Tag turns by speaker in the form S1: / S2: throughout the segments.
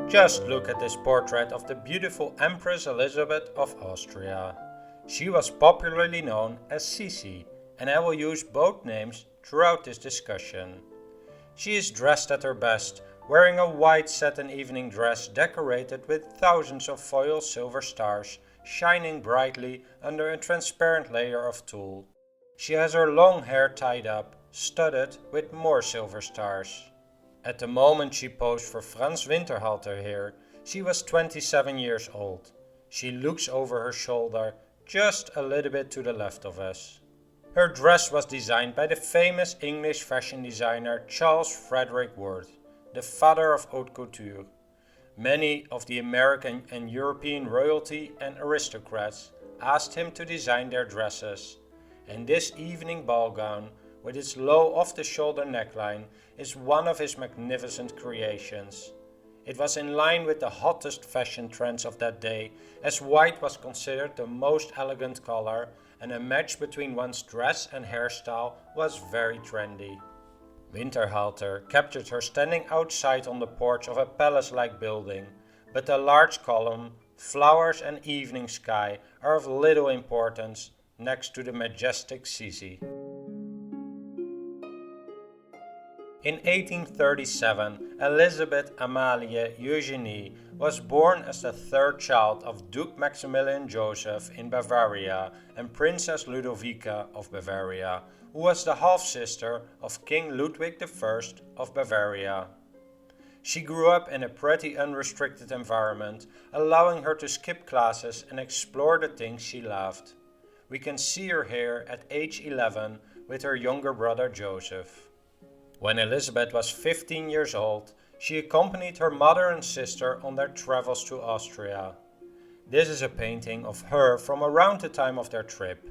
S1: Just look at this portrait of the beautiful Empress Elisabeth of Austria. She was popularly known as Sisi, and I will use both names throughout this discussion. She is dressed at her best, wearing a white satin evening dress decorated with thousands of foil silver stars shining brightly under a transparent layer of tulle. She has her long hair tied up, studded with more silver stars. At the moment she posed for Franz Winterhalter here, she was 27 years old. She looks over her shoulder, just a little bit to the left of us. Her dress was designed by the famous English fashion designer Charles Frederick Worth, the father of haute couture. Many of the American and European royalty and aristocrats asked him to design their dresses, and this evening ball gown, with its low off-the-shoulder neckline, is one of his magnificent creations. It was in line with the hottest fashion trends of that day, as white was considered the most elegant color, and a match between one's dress and hairstyle was very trendy. Winterhalter captured her standing outside on the porch of a palace-like building, but the large column, flowers and evening sky are of little importance next to the majestic Sisi. In 1837, Elisabeth Amalie Eugenie was born as the third child of Duke Maximilian Joseph in Bavaria and Princess Ludovica of Bavaria, who was the half-sister of King Ludwig I of Bavaria. She grew up in a pretty unrestricted environment, allowing her to skip classes and explore the things she loved. We can see her here at age 11 with her younger brother Joseph. When Elizabeth was 15 years old, she accompanied her mother and sister on their travels to Austria. This is a painting of her from around the time of their trip.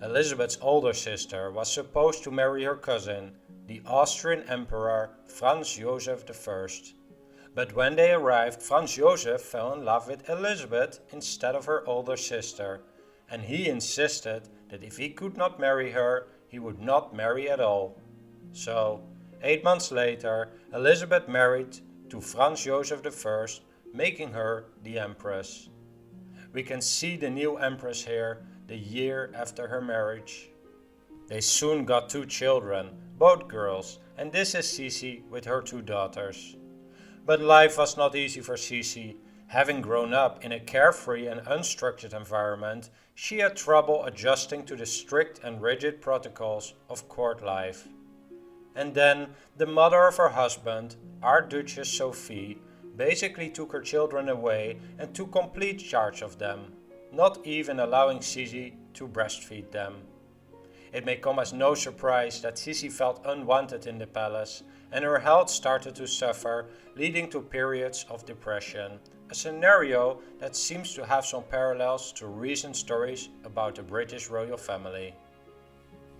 S1: Elizabeth's older sister was supposed to marry her cousin, the Austrian Emperor Franz Joseph I. But when they arrived, Franz Joseph fell in love with Elizabeth instead of her older sister, and he insisted that if he could not marry her, he would not marry at all. So, 8 months later, Elizabeth married to Franz Joseph I, making her the Empress. We can see the new Empress here, the year after her marriage. They soon got 2 children, both girls, and this is Sisi with her 2 daughters. But life was not easy for Sisi. Having grown up in a carefree and unstructured environment, she had trouble adjusting to the strict and rigid protocols of court life. And then the mother of her husband, Archduchess Sophie, basically took her children away and took complete charge of them, not even allowing Sisi to breastfeed them. It may come as no surprise that Sisi felt unwanted in the palace, and her health started to suffer, leading to periods of depression, a scenario that seems to have some parallels to recent stories about the British royal family.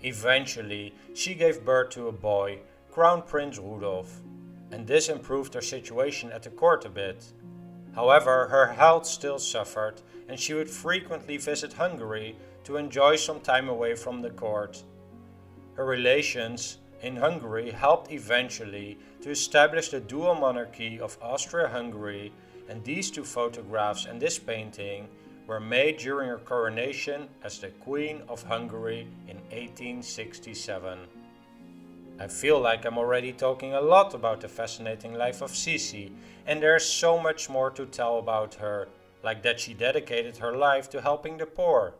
S1: Eventually, she gave birth to a boy, Crown Prince Rudolf, and this improved her situation at the court a bit. However, her health still suffered, and she would frequently visit Hungary to enjoy some time away from the court. Her relations in Hungary helped eventually to establish the dual monarchy of Austria-Hungary, and these 2 photographs and this painting were made during her coronation as the Queen of Hungary in 1867. I feel like I'm already talking a lot about the fascinating life of Sisi, and there's so much more to tell about her, like that she dedicated her life to helping the poor.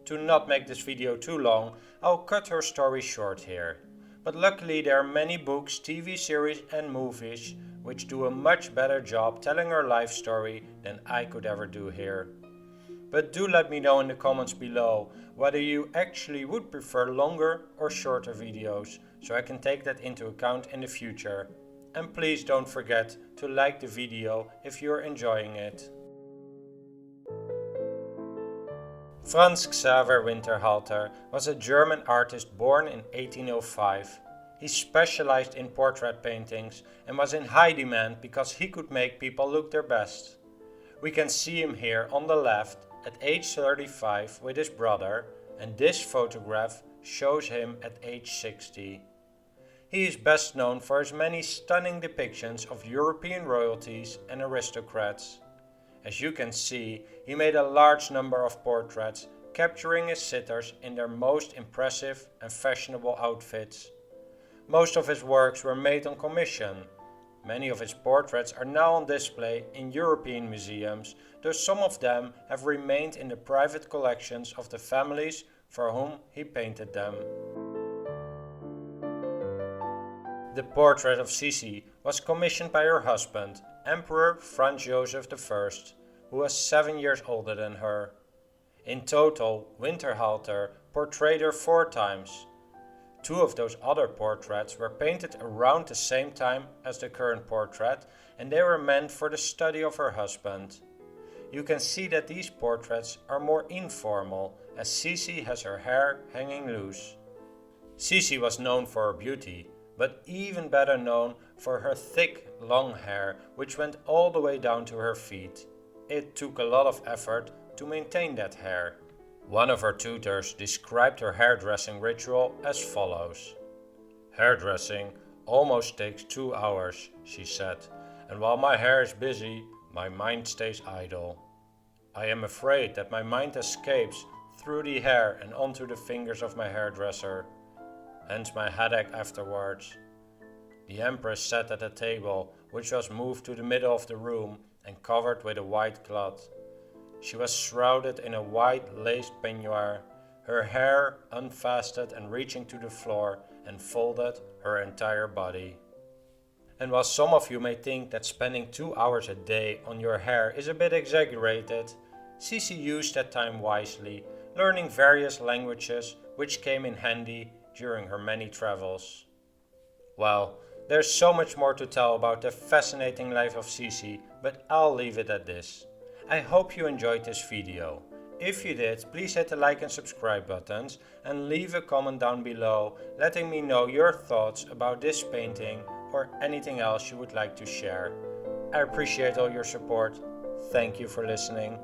S1: To not make this video too long, I'll cut her story short here. But luckily there are many books, TV series and movies which do a much better job telling her life story than I could ever do here. But do let me know in the comments below whether you actually would prefer longer or shorter videos, so I can take that into account in the future. And please don't forget to like the video if you're enjoying it. Franz Xaver Winterhalter was a German artist born in 1805. He specialized in portrait paintings and was in high demand because he could make people look their best. We can see him here on the left at age 35 with his brother, and this photograph shows him at age 60. He is best known for his many stunning depictions of European royalties and aristocrats. As you can see, he made a large number of portraits, capturing his sitters in their most impressive and fashionable outfits. Most of his works were made on commission. Many of his portraits are now on display in European museums, though some of them have remained in the private collections of the families for whom he painted them. The portrait of Sisi was commissioned by her husband, Emperor Franz Joseph I, who was 7 years older than her. In total, Winterhalter portrayed her 4 times. 2 of those other portraits were painted around the same time as the current portrait, and they were meant for the study of her husband. You can see that these portraits are more informal, as Sisi has her hair hanging loose. Sisi was known for her beauty, but even better known for her thick, long hair, which went all the way down to her feet. It took a lot of effort to maintain that hair. One of her tutors described her hairdressing ritual as follows. "Hairdressing almost takes 2 hours, she said, and while my hair is busy, my mind stays idle. I am afraid that my mind escapes through the hair and onto the fingers of my hairdresser. Hence my headache afterwards." The Empress sat at a table, which was moved to the middle of the room and covered with a white cloth. She was shrouded in a white laced peignoir, her hair unfastened and reaching to the floor, and folded her entire body. And while some of you may think that spending 2 hours a day on your hair is a bit exaggerated, Sisi used that time wisely, learning various languages which came in handy during her many travels. Well, there's so much more to tell about the fascinating life of Sisi, but I'll leave it at this. I hope you enjoyed this video. If you did, please hit the like and subscribe buttons and leave a comment down below letting me know your thoughts about this painting or anything else you would like to share. I appreciate all your support. Thank you for listening.